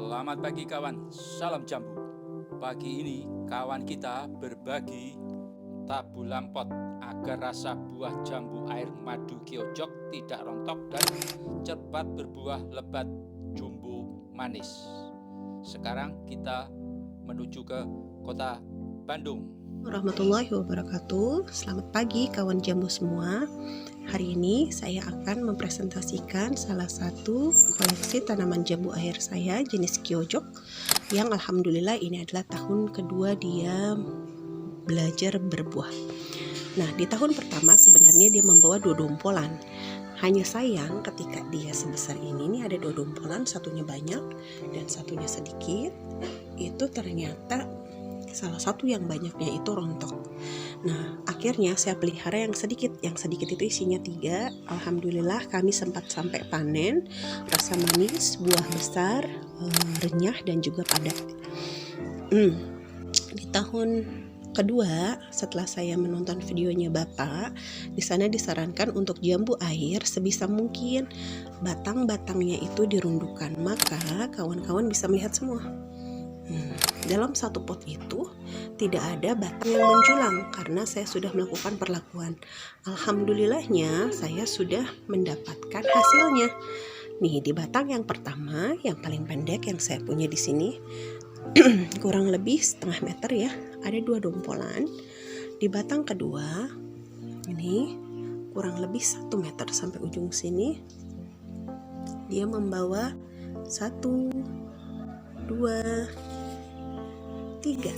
Selamat pagi kawan, salam jambu. Pagi ini kawan kita berbagi tabu lampot agar rasa buah jambu air madu Kyojok tidak rontok dan cepat berbuah lebat jumbo manis. Sekarang kita menuju ke kota Bandung. Warahmatullahi wabarakatuh. Selamat pagi kawan jambu semua. Hari ini saya akan mempresentasikan salah satu koleksi tanaman jambu air saya jenis Kyojok yang alhamdulillah ini adalah tahun kedua dia belajar berbuah. Nah, di tahun pertama sebenarnya dia membawa 2 dompolan. Hanya sayang ketika dia sebesar ini ada 2 dompolan, satunya banyak dan satunya sedikit. Itu ternyata salah satu yang banyaknya itu rontok. Nah, akhirnya saya pelihara yang sedikit. Yang sedikit itu isinya 3. Alhamdulillah kami sempat sampai panen. Rasa manis, buah besar, renyah dan juga padat. Di tahun kedua, setelah saya menonton videonya Bapak, di sana disarankan untuk jambu air sebisa mungkin batang-batangnya itu dirundukan, maka kawan-kawan bisa melihat semua. Dalam satu pot itu tidak ada batang yang menjulang karena saya sudah melakukan perlakuan. Alhamdulillahnya saya sudah mendapatkan hasilnya. Nih, di batang yang pertama yang paling pendek yang saya punya di sini kurang lebih setengah meter ya, ada 2 dompolan. Di batang kedua ini kurang lebih 1 meter sampai ujung sini. Dia membawa 1, 2, 3.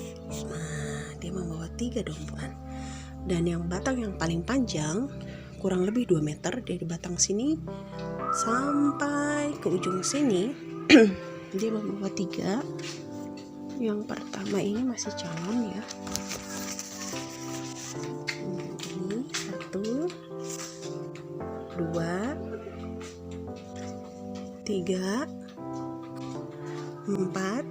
Nah, dia membawa 3 dompolan. Dan yang batang yang paling panjang kurang lebih 2 meter dari batang sini sampai ke ujung sini. Dia membawa 3. Yang pertama ini masih calon ya. Ini 1, 2, 3, 4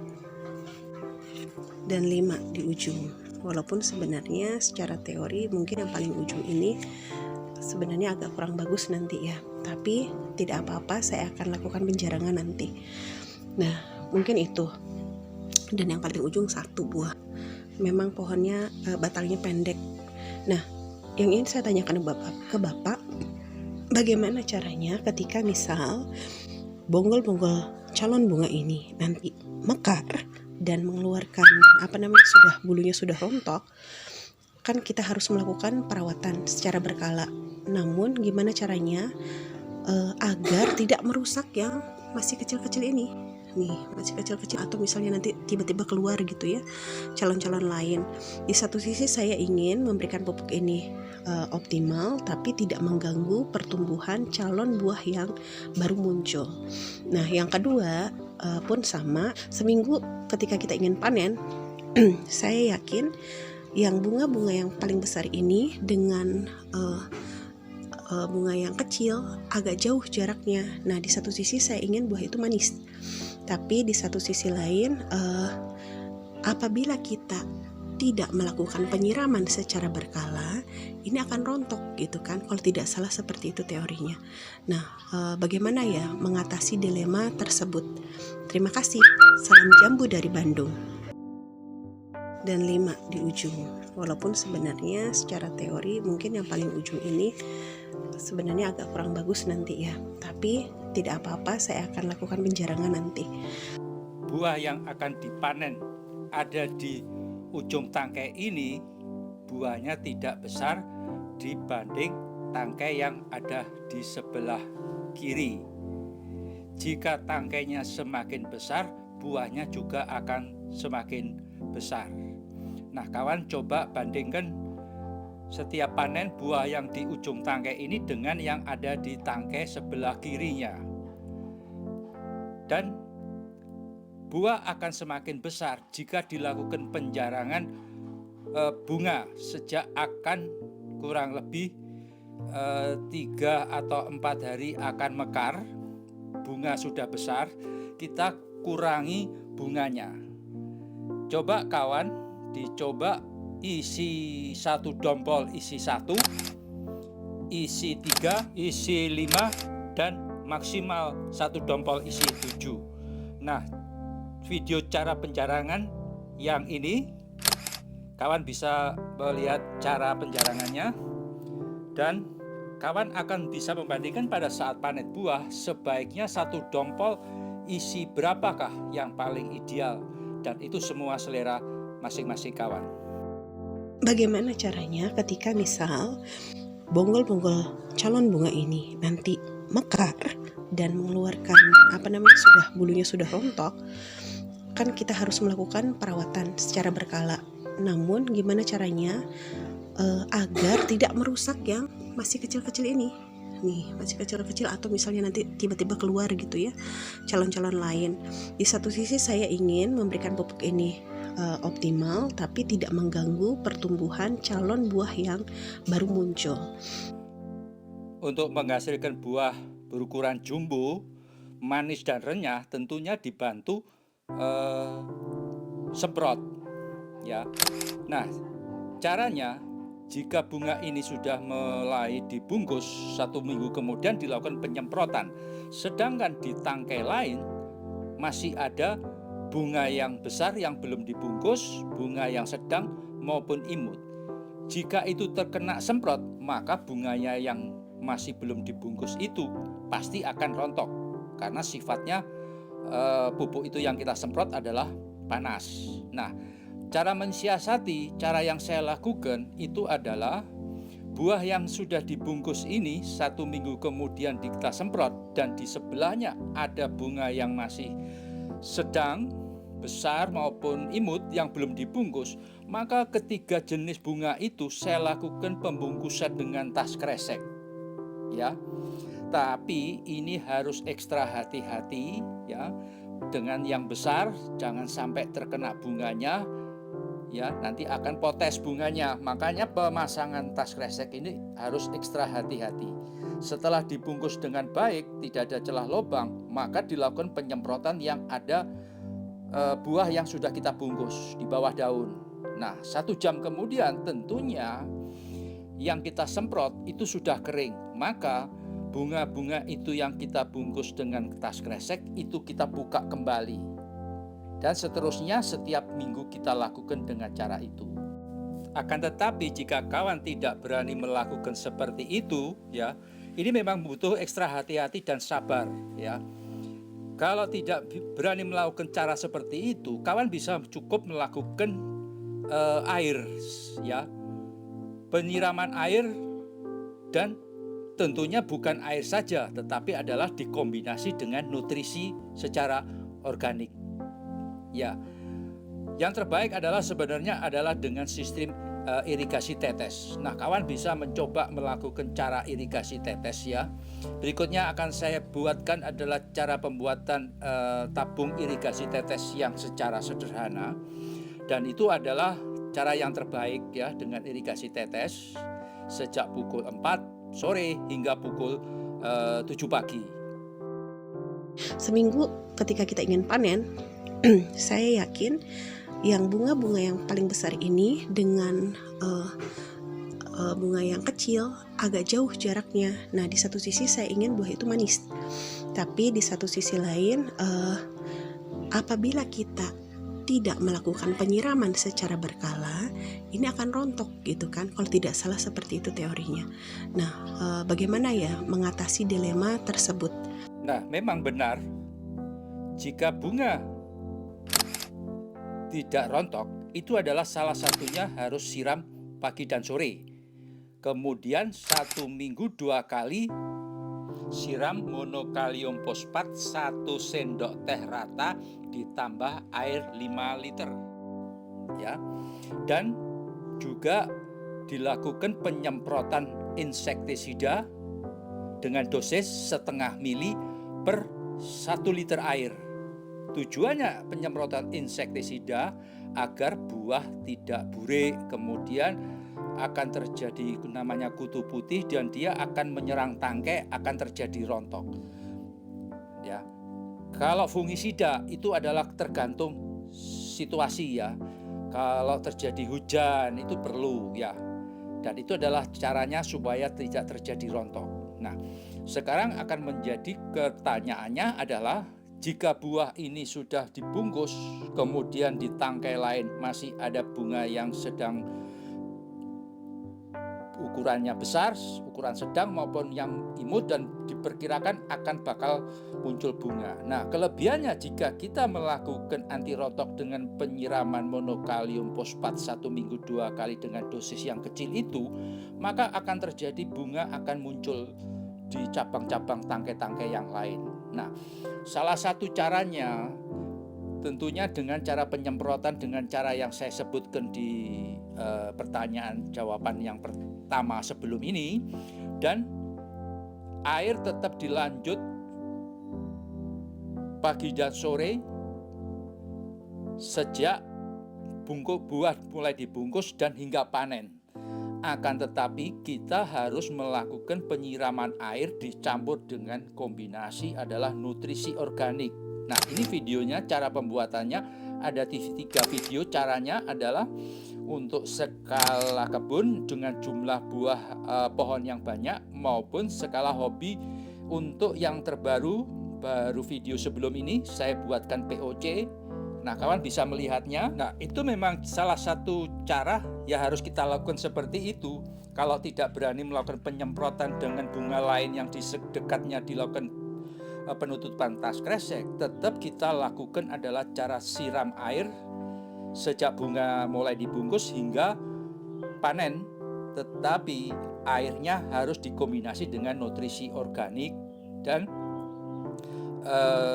dan 5 di ujung. Walaupun sebenarnya secara teori mungkin yang paling ujung ini sebenarnya agak kurang bagus nanti ya, tapi tidak apa-apa, saya akan lakukan penjarangan nanti. Nah, mungkin itu. Dan yang paling ujung 1 buah. Memang pohonnya batangnya pendek. Nah, yang ingin saya tanyakan ke Bapak, bagaimana caranya ketika misal bonggol-bonggol calon bunga ini nanti mekar dan mengeluarkan bulunya sudah rontok, kan kita harus melakukan perawatan secara berkala. Namun gimana caranya agar tidak merusak yang masih kecil-kecil ini? Nih, masih kecil-kecil, atau misalnya nanti tiba-tiba keluar gitu ya calon-calon lain. Di satu sisi saya ingin memberikan pupuk ini optimal tapi tidak mengganggu pertumbuhan calon buah yang baru muncul. Nah, yang kedua pun sama, seminggu ketika kita ingin panen saya yakin yang bunga-bunga yang paling besar ini dengan bunga yang kecil agak jauh jaraknya. Nah, di satu sisi saya ingin buah itu manis, tapi di satu sisi lain apabila kita tidak melakukan penyiraman secara berkala, ini akan rontok gitu kan, kalau tidak salah seperti itu teorinya. Nah, bagaimana ya mengatasi dilema tersebut? Terima kasih. Salam jambu dari Bandung. Dan 5 di ujung. Walaupun sebenarnya secara teori mungkin yang paling ujung ini sebenarnya agak kurang bagus nanti ya, tapi tidak apa-apa, saya akan lakukan penjarangan nanti. Buah yang akan dipanen ada di ujung tangkai ini, buahnya tidak besar dibanding tangkai yang ada di sebelah kiri. Jika tangkainya semakin besar, buahnya juga akan semakin besar. Nah, kawan coba bandingkan setiap panen buah yang di ujung tangkai ini dengan yang ada di tangkai sebelah kirinya. Dan buah akan semakin besar jika dilakukan penjarangan bunga sejak akan kurang lebih 3 atau 4 hari akan mekar. Bunga sudah besar, kita kurangi bunganya. Coba kawan, dicoba isi 1 dompol, isi 1, isi 3, isi 5, dan maksimal 1 dompol isi 7. Nah, video cara penjarangan yang ini, kawan bisa melihat cara penjarangannya, dan kawan akan bisa membandingkan pada saat panen buah sebaiknya satu dompol isi berapakah yang paling ideal, dan itu semua selera masing-masing kawan. Bagaimana caranya ketika misal bonggol-bonggol calon bunga ini nanti mekar dan mengeluarkan bulunya sudah rontok, kan kita harus melakukan perawatan secara berkala. Namun gimana caranya agar tidak merusak yang masih kecil-kecil ini nih, masih kecil-kecil, atau misalnya nanti tiba-tiba keluar gitu ya calon-calon lain. Di satu sisi saya ingin memberikan pupuk ini optimal, tapi tidak mengganggu pertumbuhan calon buah yang baru muncul. Untuk menghasilkan buah berukuran jumbo, manis dan renyah, tentunya dibantu semprot ya. Nah, caranya jika bunga ini sudah mulai dibungkus, 1 minggu kemudian dilakukan penyemprotan. Sedangkan di tangkai lain masih ada bunga yang besar yang belum dibungkus, bunga yang sedang maupun imut. Jika itu terkena semprot, maka bunganya yang masih belum dibungkus itu pasti akan rontok, karena sifatnya pupuk itu yang kita semprot adalah panas. Nah, cara mensiasati, cara yang saya lakukan itu adalah buah yang sudah dibungkus ini 1 minggu kemudian kita semprot, dan di sebelahnya ada bunga yang masih sedang, besar maupun imut yang belum dibungkus, maka ketiga jenis bunga itu saya lakukan pembungkusan dengan tas kresek ya. Tapi ini harus ekstra hati-hati ya, dengan yang besar jangan sampai terkena bunganya ya, nanti akan potes bunganya. Makanya pemasangan tas kresek ini harus ekstra hati-hati. Setelah dibungkus dengan baik, tidak ada celah lubang, maka dilakukan penyemprotan yang ada buah yang sudah kita bungkus di bawah daun. Nah, 1 jam kemudian tentunya yang kita semprot itu sudah kering, maka bunga-bunga itu yang kita bungkus dengan tas kresek itu kita buka kembali, dan seterusnya setiap minggu kita lakukan dengan cara itu. Akan tetapi jika kawan tidak berani melakukan seperti itu ya, ini memang butuh ekstra hati-hati dan sabar ya. Kalau tidak berani melakukan cara seperti itu, kawan bisa cukup melakukan air ya, penyiraman air, dan tentunya bukan air saja, tetapi adalah dikombinasi dengan nutrisi secara organik ya. Yang terbaik adalah sebenarnya adalah dengan sistem irigasi tetes. Nah, kawan bisa mencoba melakukan cara irigasi tetes ya. Berikutnya akan saya buatkan adalah cara pembuatan tabung irigasi tetes yang secara sederhana, dan itu adalah cara yang terbaik ya, dengan irigasi tetes sejak pukul 4 sore hingga pukul 7 pagi. Seminggu ketika kita ingin panen, saya yakin yang bunga-bunga yang paling besar ini dengan bunga yang kecil agak jauh jaraknya. Nah, di satu sisi saya ingin buah itu manis, tapi di satu sisi lain apabila kita tidak melakukan penyiraman secara berkala, ini akan rontok gitu kan, kalau tidak salah seperti itu teorinya. Nah, bagaimana ya mengatasi dilema tersebut? Nah, memang benar, jika bunga tidak rontok, itu adalah salah satunya harus siram pagi dan sore. Kemudian 1 minggu 2 kali siram monokalium fosfat 1 sendok teh rata ditambah air 5 liter ya. Dan juga dilakukan penyemprotan insektisida dengan dosis 0,5 mili per 1 liter air. Tujuannya penyemprotan insektisida agar buah tidak burik, kemudian akan terjadi namanya kutu putih, dan dia akan menyerang tangkai, akan terjadi rontok. Ya. Kalau fungisida itu adalah tergantung situasi ya. Kalau terjadi hujan itu perlu ya. Dan itu adalah caranya supaya tidak terjadi rontok. Nah, sekarang akan menjadi pertanyaannya adalah Jika buah ini sudah dibungkus, kemudian di tangkai lain masih ada bunga yang sedang ukurannya besar, ukuran sedang maupun yang imut, dan diperkirakan akan bakal muncul bunga. Nah, kelebihannya jika kita melakukan anti rotok dengan penyiraman monokalium fosfat 1 minggu 2 kali dengan dosis yang kecil itu, maka akan terjadi bunga akan muncul di cabang-cabang tangkai-tangkai yang lain. Nah, salah satu caranya tentunya dengan cara penyemprotan dengan cara yang saya sebutkan di pertanyaan jawaban yang pertama sebelum ini, dan air tetap dilanjut pagi dan sore sejak buah mulai dibungkus dan hingga panen. Akan tetapi kita harus melakukan penyiraman air dicampur dengan kombinasi adalah nutrisi organik. Nah, ini videonya, cara pembuatannya ada 3 video. Caranya adalah untuk skala kebun dengan jumlah buah pohon yang banyak, maupun skala hobi. Untuk yang baru video sebelum ini saya buatkan POC. Nah, kawan bisa melihatnya. Nah, itu memang salah satu cara ya, harus kita lakukan seperti itu. Kalau tidak berani melakukan penyemprotan dengan bunga lain yang di dekatnya dilakukan penutupan tas kresek, tetap kita lakukan adalah cara siram air sejak bunga mulai dibungkus hingga panen. Tetapi airnya harus dikombinasi dengan nutrisi organik, dan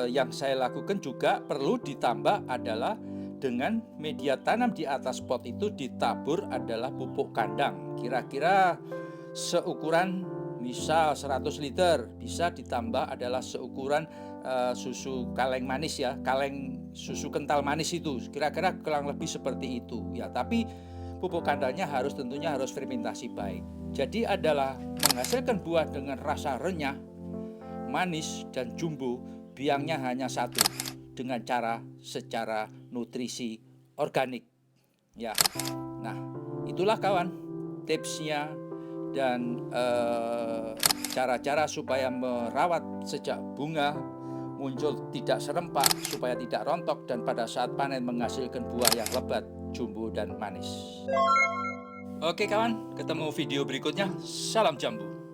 yang saya lakukan juga perlu ditambah adalah dengan media tanam di atas pot itu ditabur adalah pupuk kandang. Kira-kira seukuran misal 100 liter, bisa ditambah adalah seukuran susu kaleng manis ya, kaleng susu kental manis itu, kira-kira kurang lebih seperti itu ya. Tapi pupuk kandangnya tentunya harus fermentasi baik. Jadi adalah menghasilkan buah dengan rasa renyah, manis, dan jumbo. Biangnya hanya satu, dengan secara nutrisi organik ya. Nah, itulah kawan tipsnya dan cara-cara supaya merawat sejak bunga muncul tidak serempak, supaya tidak rontok, dan pada saat panen menghasilkan buah yang lebat, jumbo, dan manis. Oke kawan, ketemu video berikutnya. Salam jambu.